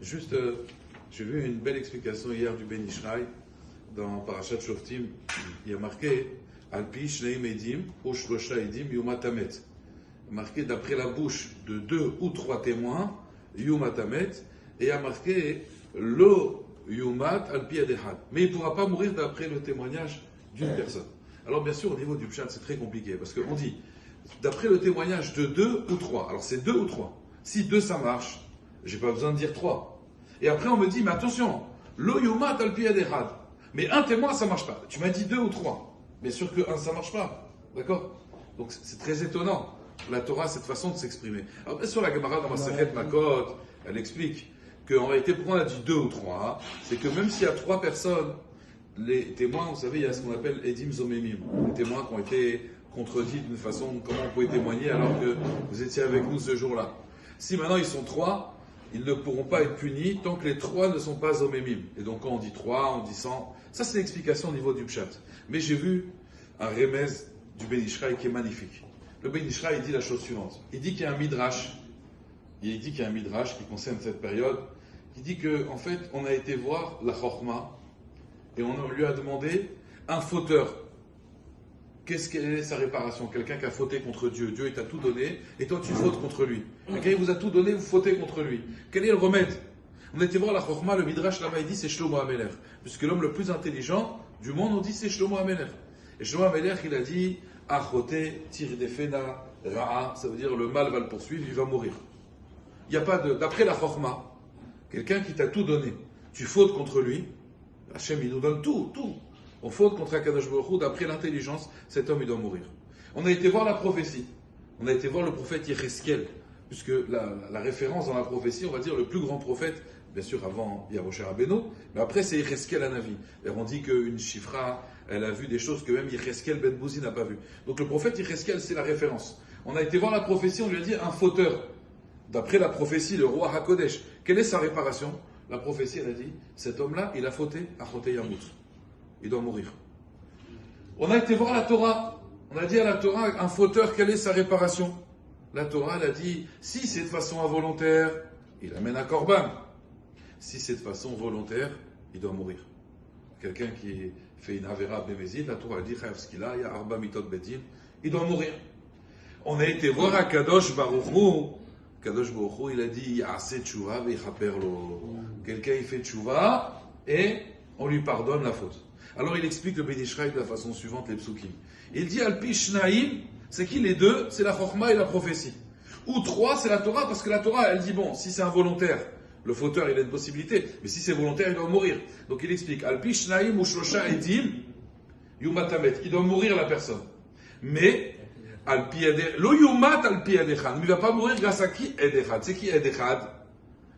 Juste, j'ai vu une belle explication hier du Ben Ishraï dans Parashat Shoftim. Il y a marqué Alpi Shneim Edim ou Shlosha Edim Yumatamet. Marqué d'après la bouche de 2 ou 3 témoins, Yumatamet, et il y a marqué Lo Yumat Alpi Adehad. Mais il ne pourra pas mourir d'après le témoignage d'une personne. Alors bien sûr, au niveau du Pshat, c'est très compliqué, parce qu'on dit, d'après le témoignage de 2 ou 3, alors c'est 2 ou 3. Si 2 ça marche, j'ai pas besoin de dire 3. Et après on me dit, mais attention, Lo Yumat Alpi Adehad. Mais un témoin, ça marche pas. Tu m'as dit 2 ou 3. Bien sûr que 1, ça marche pas. D'accord? Donc c'est très étonnant. La Torah a cette façon de s'exprimer. Alors bien sûr, la Gemara dans Masechet Makot, elle explique qu'en réalité, pourquoi on a dit 2 ou 3, c'est que même s'il y a 3 personnes, les témoins, vous savez, il y a ce qu'on appelle Edim Zomemim, les témoins qui ont été contredits d'une façon, comment on pouvait témoigner alors que vous étiez avec nous ce jour-là. Si maintenant ils sont 3, ils ne pourront pas être punis tant que les 3 ne sont pas Zomemim. Et donc quand on dit 3, on dit 100, ça c'est l'explication au niveau du Pshat. Mais j'ai vu un remez du Ben Ishraï qui est magnifique. Le Ben Ishraï, il dit la chose suivante. Il dit qu'il y a un midrash, qui concerne cette période, qui dit que en fait, on a été voir la Chorma, et on lui a demandé un fauteur. Quelle est sa réparation? Quelqu'un qui a fauté contre Dieu. Dieu, il t'a tout donné, et toi, tu fautes contre lui. Quelqu'un, il vous a tout donné, vous fautez contre lui. Quel est le remède? On a été voir la Chorma, le midrash là-bas, il dit c'est Shlomo HaMelech. Puisque l'homme le plus intelligent du monde, on dit c'est Shlomo HaMelech. Et Shlomo HaMelech, il a dit Achoté, Tirdefena, Ra'a, ça veut dire le mal va le poursuivre, il va mourir. Il n'y a pas de. D'après la Chorma, quelqu'un qui t'a tout donné, tu fautes contre lui, Hachem il nous donne tout. On faute contre Akadosh Baruch Hu, d'après l'intelligence, cet homme il doit mourir. On a été voir la prophétie, on a été voir le prophète Yecheskel, puisque la référence dans la prophétie, on va dire le plus grand prophète, bien sûr avant Moshe Rabbeinu, mais après c'est Yecheskel Hanavi. Et on dit qu'une Shifra, elle a vu des choses que même Yecheskel Ben Bouzi n'a pas vues. Donc le prophète Yecheskel, c'est la référence. On a été voir la prophétie, on lui a dit un fauteur. D'après la prophétie, le roi HaKodesh, quelle est sa réparation? La prophétie, elle a dit, cet homme-là, il a fauté, Achoté Yamout. Il doit mourir. On a été voir la Torah. On a dit à la Torah, un fauteur, quelle est sa réparation? La Torah, elle a dit, si c'est de façon involontaire, il amène un korban. Si c'est de façon volontaire, il doit mourir. Quelqu'un qui fait une avera bémézid, la Torah a dit, il y a arba mitot bedin, il doit mourir. On a été voir à Kadosh Baruch Hu. Kadosh Baruch Hu, il a dit, Ya'aseh tshuva ve'yichaperlo. Quelqu'un, il fait tshuva et on lui pardonne la faute. Alors il explique le Ben Ishraï de la façon suivante, les psukim. Il dit, Alpi Shnaim, c'est qui les deux? C'est la Chorma et la prophétie. Ou 3, c'est la Torah, parce que la Torah, elle dit, bon, si c'est involontaire, le fauteur, il a une possibilité, mais si c'est volontaire, il doit mourir. Donc il explique, Alpi Shnaim ou Shlosha Edim, Yumatamet, il doit mourir la personne. Mais, Lo Yumat Alpi Adechad, mais il ne va pas mourir grâce à qui? Edechad. C'est qui Edechad?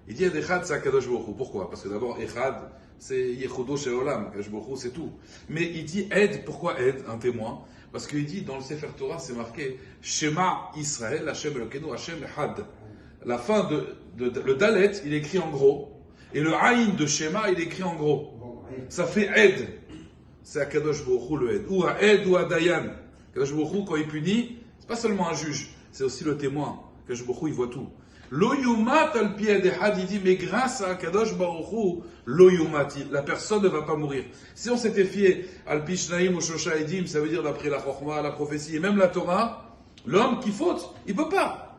Il dit Edechad, c'est Akadosh Baruch Hu. Pourquoi? Parce que d'abord, Echad, c'est Yechudo Shel Olam, Akadosh Baruch Hu, c'est tout. Mais il dit Ed, pourquoi Ed, un témoin? Parce qu'il dit, dans le Sefer Torah, c'est marqué Shema Israël, Hashem Elokeinu, Hashem Echad. La fin le Dalet, il est écrit en gros, et le Aïn de Shema, il est écrit en gros. Ça fait Ed. C'est Akadosh Baruch Hu, le Ed. Ou à Ed ou à Dayan. Akadosh Baruch Hu, quand il punit, c'est pas seulement un juge, c'est aussi le témoin. Akadosh Baruch Hu, il voit tout. Lo yumat al pi adechad, il dit, mais grâce à Akadosh Baruch Hu, lo yumat, la personne ne va pas mourir. Si on s'était fié al pi shnaim ou shosha edim, ça veut dire d'après la chorma, la prophétie, et même la Torah, l'homme qui faute, il peut pas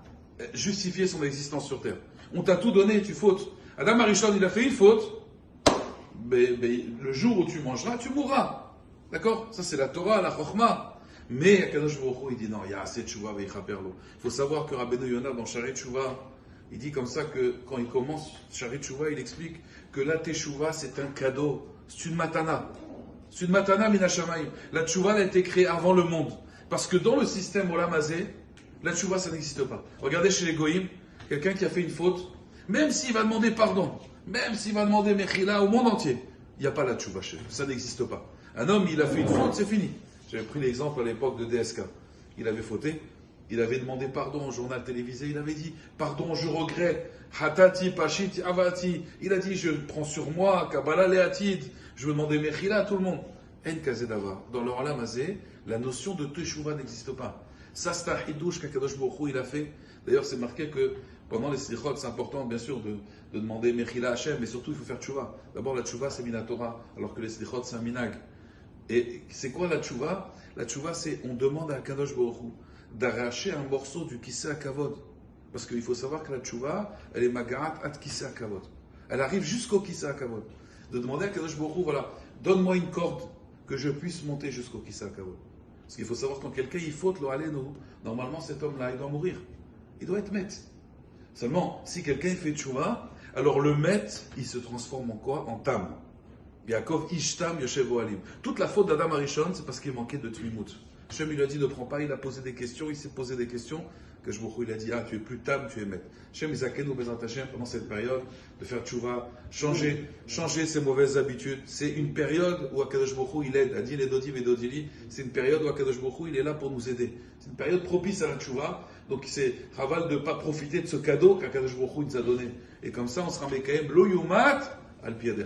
justifier son existence sur terre. On t'a tout donné, tu fautes. Adam Arishon, il a fait une faute, mais le jour où tu mangeras, tu mourras. D'accord? Ça c'est la Torah, la chorma. Mais Akadosh Baruch Hu, il dit non, il y a assez de tchouva ve'ichaperlo. Il faut savoir que Rabbeinu Yonah, dans Sharet Tchouva, il dit comme ça que quand il commence Sharet Tchouva, il explique que la teshuva, c'est un cadeau, c'est une matana. C'est une matana min hashamayim. La tchouva, elle a été créée avant le monde. Parce que dans le système Olam Hazé, la tchouva, ça n'existe pas. Regardez chez les Goïm, quelqu'un qui a fait une faute, même s'il va demander pardon, même s'il va demander mechila au monde entier, il n'y a pas la tchouva chez eux. Ça n'existe pas. Un homme, il a fait une faute, c'est fini. J'avais pris l'exemple à l'époque de DSK. Il avait fauté, il avait demandé pardon au journal télévisé, il avait dit pardon, je regrette, hatati, pashiti, avati. Il a dit je prends sur moi, kabbalah leatid, je veux demander mechila à tout le monde. En kazedava. Dans le Olam Hazé, la notion de teshuva n'existe pas. Ça, c'est un hidouche qu'Akadosh Baruch Hu il a fait. D'ailleurs, c'est marqué que Pendant les slichot, c'est important bien sûr de demander Mechila Hashem, mais surtout il faut faire tchouva. D'abord la tchouva c'est minatora, alors que les slichot c'est un minag. Et c'est quoi la tchouva? La tchouva c'est on demande à Kadosh Baruch Hu d'arracher un morceau du Kisei HaKavod. Parce qu'il faut savoir que la tchouva, elle est magarat at Kisei HaKavod. Elle arrive jusqu'au Kisei HaKavod. De demander à Kadosh Baruch Hu, voilà, donne-moi une corde que je puisse monter jusqu'au Kisei HaKavod. Parce qu'il faut savoir quand quelqu'un il faute lo aleno, normalement cet homme-là il doit mourir. Il doit être maître. Seulement, si quelqu'un fait tchouva, alors le maître, il se transforme en quoi? En tam. Yaakov ishtam yoshev ohalim. Toute la faute d'Adam Arishon, c'est parce qu'il manquait de tmimut. Hachem, il lui a dit ne prends pas, il a posé des questions, il s'est posé des questions. Que je il a dit tu es plus tam, tu es maître. Hachem, Isaken ou Bezrat Hashem, pendant cette période, de faire tchouva, changer ses mauvaises habitudes. C'est une période où Akadosh Baruch Hu, il aide. Adil et Dodim et Dodili, c'est une période où Akadosh Baruch Hu, il est là pour nous aider. C'est une période propice à la tchouva. Donc c'est raval de ne pas profiter de ce cadeau qu'Akadosh Baruch Hu nous a donné. Et comme ça, on sera mekaim lo yumat al pied des